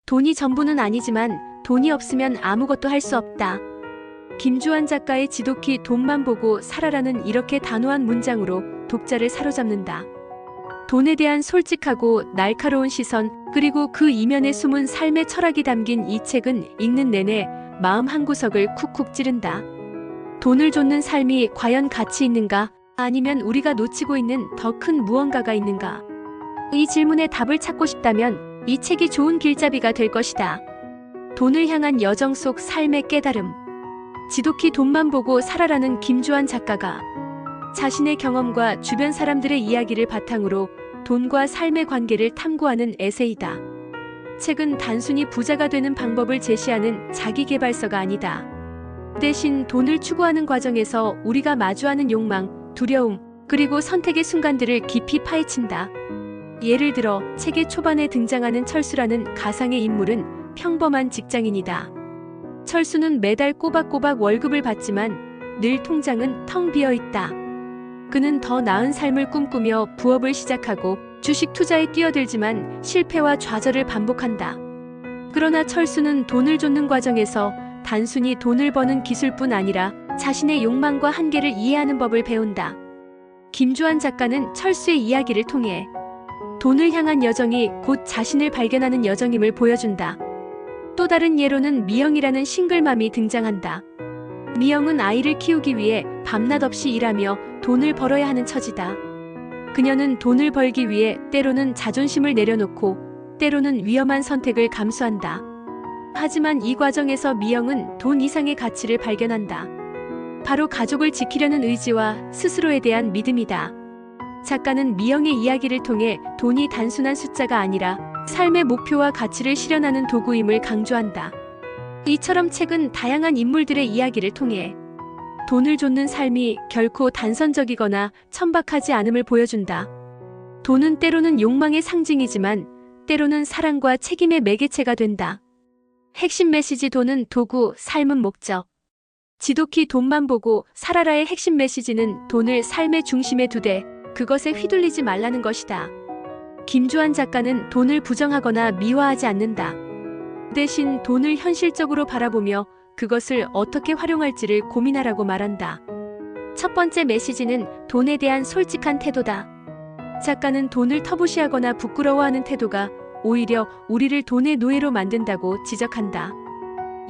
돈이 전부는 아니지만 돈이 없으면 아무것도 할 수 없다. 김주환 작가의 지독히 돈만 보고 살아라는 이렇게 단호한 문장으로 독자를 사로잡는다. 돈에 대한 솔직하고 날카로운 시선, 그리고 그 이면에 숨은 삶의 철학이 담긴 이 책은 읽는 내내 마음 한구석을 쿡쿡 찌른다. 돈을 좇는 삶이 과연 가치 있는가? 아니면 우리가 놓치고 있는 더 큰 무언가가 있는가? 이 질문에 답을 찾고 싶다면 이 책이 좋은 길잡이가 될 것이다. 돈을 향한 여정 속 삶의 깨달음. 지독히 돈만 보고 살아라는 김주환 작가가 자신의 경험과 주변 사람들의 이야기를 바탕으로 돈과 삶의 관계를 탐구하는 에세이다. 책은 단순히 부자가 되는 방법을 제시하는 자기계발서가 아니다. 대신 돈을 추구하는 과정에서 우리가 마주하는 욕망, 두려움, 그리고 선택의 순간들을 깊이 파헤친다. 예를 들어 책의 초반에 등장하는 철수라는 가상의 인물은 평범한 직장인이다. 철수는 매달 꼬박꼬박 월급을 받지만 늘 통장은 텅 비어 있다. 그는 더 나은 삶을 꿈꾸며 부업을 시작하고 주식 투자에 뛰어들지만 실패와 좌절을 반복한다. 그러나 철수는 돈을 좇는 과정에서 단순히 돈을 버는 기술뿐 아니라 자신의 욕망과 한계를 이해하는 법을 배운다. 김주환 작가는 철수의 이야기를 통해 돈을 향한 여정이 곧 자신을 발견하는 여정임을 보여준다. 또 다른 예로는 미영이라는 싱글맘이 등장한다. 미영은 아이를 키우기 위해 밤낮 없이 일하며 돈을 벌어야 하는 처지다. 그녀는 돈을 벌기 위해 때로는 자존심을 내려놓고 때로는 위험한 선택을 감수한다. 하지만 이 과정에서 미영은 돈 이상의 가치를 발견한다. 바로 가족을 지키려는 의지와 스스로에 대한 믿음이다. 작가는 미영의 이야기를 통해 돈이 단순한 숫자가 아니라 삶의 목표와 가치를 실현하는 도구임을 강조한다. 이처럼 책은 다양한 인물들의 이야기를 통해 돈을 좇는 삶이 결코 단선적이거나 천박하지 않음을 보여준다. 돈은 때로는 욕망의 상징이지만 때로는 사랑과 책임의 매개체가 된다. 핵심 메시지: 돈은 도구, 삶은 목적. 지독히 돈만 보고 살아라의 핵심 메시지는 돈을 삶의 중심에 두되 그것에 휘둘리지 말라는 것이다. 김주환 작가는 돈을 부정하거나 미화하지 않는다. 대신 돈을 현실적으로 바라보며 그것을 어떻게 활용할지를 고민하라고 말한다. 첫 번째 메시지는 돈에 대한 솔직한 태도다. 작가는 돈을 터부시하거나 부끄러워하는 태도가 오히려 우리를 돈의 노예로 만든다고 지적한다.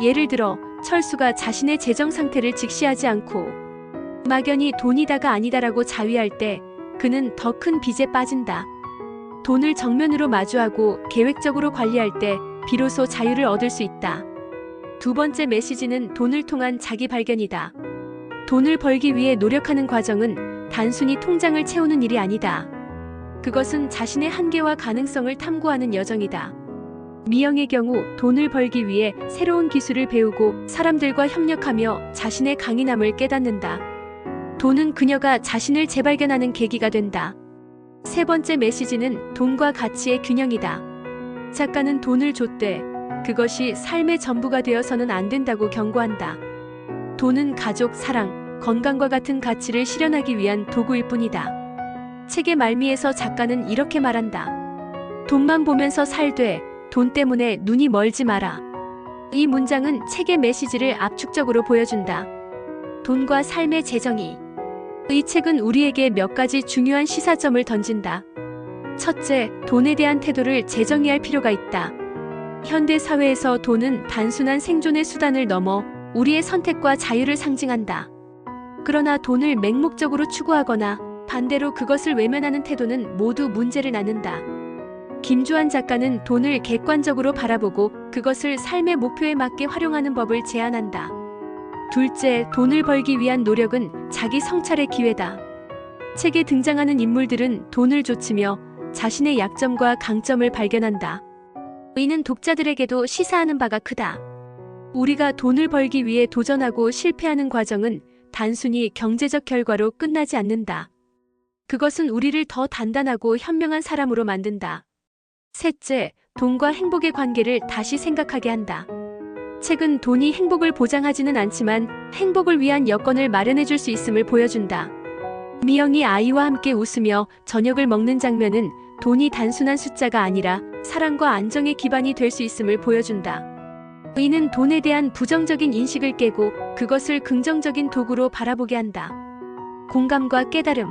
예를 들어 철수가 자신의 재정 상태를 직시하지 않고 막연히 돈이다가 아니다라고 자위할 때 그는 더 큰 빚에 빠진다. 돈을 정면으로 마주하고 계획적으로 관리할 때 비로소 자유를 얻을 수 있다. 두 번째 메시지는 돈을 통한 자기 발견이다. 돈을 벌기 위해 노력하는 과정은 단순히 통장을 채우는 일이 아니다. 그것은 자신의 한계와 가능성을 탐구하는 여정이다. 미영의 경우 돈을 벌기 위해 새로운 기술을 배우고 사람들과 협력하며 자신의 강인함을 깨닫는다. 돈은 그녀가 자신을 재발견하는 계기가 된다. 세 번째 메시지는 돈과 가치의 균형이다. 작가는 돈을 좇되 그것이 삶의 전부가 되어서는 안 된다고 경고한다. 돈은 가족, 사랑, 건강과 같은 가치를 실현하기 위한 도구일 뿐이다. 책의 말미에서 작가는 이렇게 말한다. 돈만 보면서 살되 돈 때문에 눈이 멀지 마라. 이 문장은 책의 메시지를 압축적으로 보여준다. 돈과 삶의 재정의. 이 책은 우리에게 몇 가지 중요한 시사점을 던진다. 첫째, 돈에 대한 태도를 재정의할 필요가 있다. 현대 사회에서 돈은 단순한 생존의 수단을 넘어 우리의 선택과 자유를 상징한다. 그러나 돈을 맹목적으로 추구하거나 반대로 그것을 외면하는 태도는 모두 문제를 낳는다. 김주환 작가는 돈을 객관적으로 바라보고 그것을 삶의 목표에 맞게 활용하는 법을 제안한다. 둘째, 돈을 벌기 위한 노력은 자기 성찰의 기회다. 책에 등장하는 인물들은 돈을 좇으며 자신의 약점과 강점을 발견한다. 이는 독자들에게도 시사하는 바가 크다. 우리가 돈을 벌기 위해 도전하고 실패하는 과정은 단순히 경제적 결과로 끝나지 않는다. 그것은 우리를 더 단단하고 현명한 사람으로 만든다. 셋째, 돈과 행복의 관계를 다시 생각하게 한다. 책은 돈이 행복을 보장하지는 않지만 행복을 위한 여건을 마련해 줄 수 있음을 보여준다. 미영이 아이와 함께 웃으며 저녁을 먹는 장면은 돈이 단순한 숫자가 아니라 사랑과 안정의 기반이 될 수 있음을 보여준다. 이는 돈에 대한 부정적인 인식을 깨고 그것을 긍정적인 도구로 바라보게 한다. 공감과 깨달음.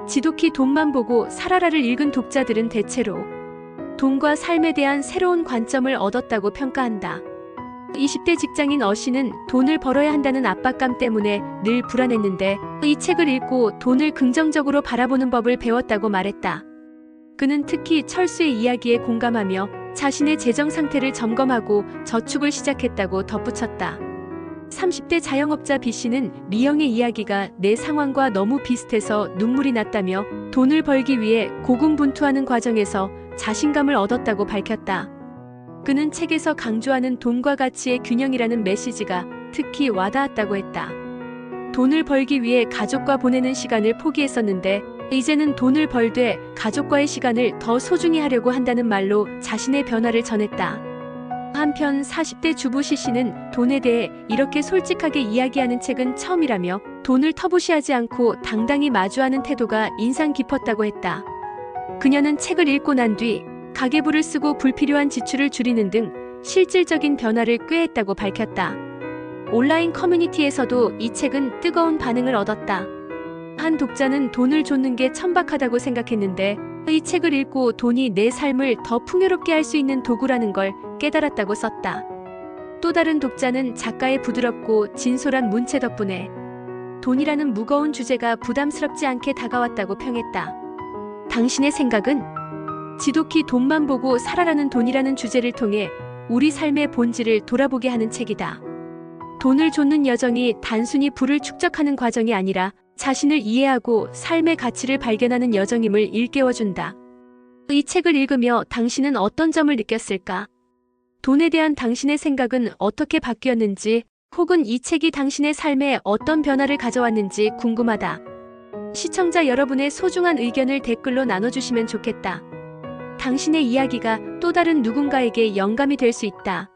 지독히 돈만 보고 살아라를 읽은 독자들은 대체로 돈과 삶에 대한 새로운 관점을 얻었다고 평가한다. 20대 직장인 어씨는 돈을 벌어야 한다는 압박감 때문에 늘 불안했는데 이 책을 읽고 돈을 긍정적으로 바라보는 법을 배웠다고 말했다. 그는 특히 철수의 이야기에 공감하며 자신의 재정 상태를 점검하고 저축을 시작했다고 덧붙였다. 30대 자영업자 B씨는 미영의 이야기가 내 상황과 너무 비슷해서 눈물이 났다며 돈을 벌기 위해 고군분투하는 과정에서 자신감을 얻었다고 밝혔다. 그는 책에서 강조하는 돈과 가치의 균형이라는 메시지가 특히 와닿았다고 했다. 돈을 벌기 위해 가족과 보내는 시간을 포기했었는데 이제는 돈을 벌되 가족과의 시간을 더 소중히 하려고 한다는 말로 자신의 변화를 전했다. 한편 40대 주부 C씨는 돈에 대해 이렇게 솔직하게 이야기하는 책은 처음이라며 돈을 터부시하지 않고 당당히 마주하는 태도가 인상 깊었다고 했다. 그녀는 책을 읽고 난 뒤 가계부를 쓰고 불필요한 지출을 줄이는 등 실질적인 변화를 꾀했다고 밝혔다. 온라인 커뮤니티에서도 이 책은 뜨거운 반응을 얻었다. 한 독자는 돈을 좇는 게 천박하다고 생각했는데 이 책을 읽고 돈이 내 삶을 더 풍요롭게 할 수 있는 도구라는 걸 깨달았다고 썼다. 또 다른 독자는 작가의 부드럽고 진솔한 문체 덕분에 돈이라는 무거운 주제가 부담스럽지 않게 다가왔다고 평했다. 당신의 생각은? 지독히 돈만 보고 살아라는 돈이라는 주제를 통해 우리 삶의 본질을 돌아보게 하는 책이다. 돈을 좇는 여정이 단순히 부를 축적하는 과정이 아니라 자신을 이해하고 삶의 가치를 발견하는 여정임을 일깨워준다. 이 책을 읽으며 당신은 어떤 점을 느꼈을까? 돈에 대한 당신의 생각은 어떻게 바뀌었는지, 혹은 이 책이 당신의 삶에 어떤 변화를 가져왔는지 궁금하다. 시청자 여러분의 소중한 의견을 댓글로 나눠주시면 좋겠다. 당신의 이야기가 또 다른 누군가에게 영감이 될 수 있다.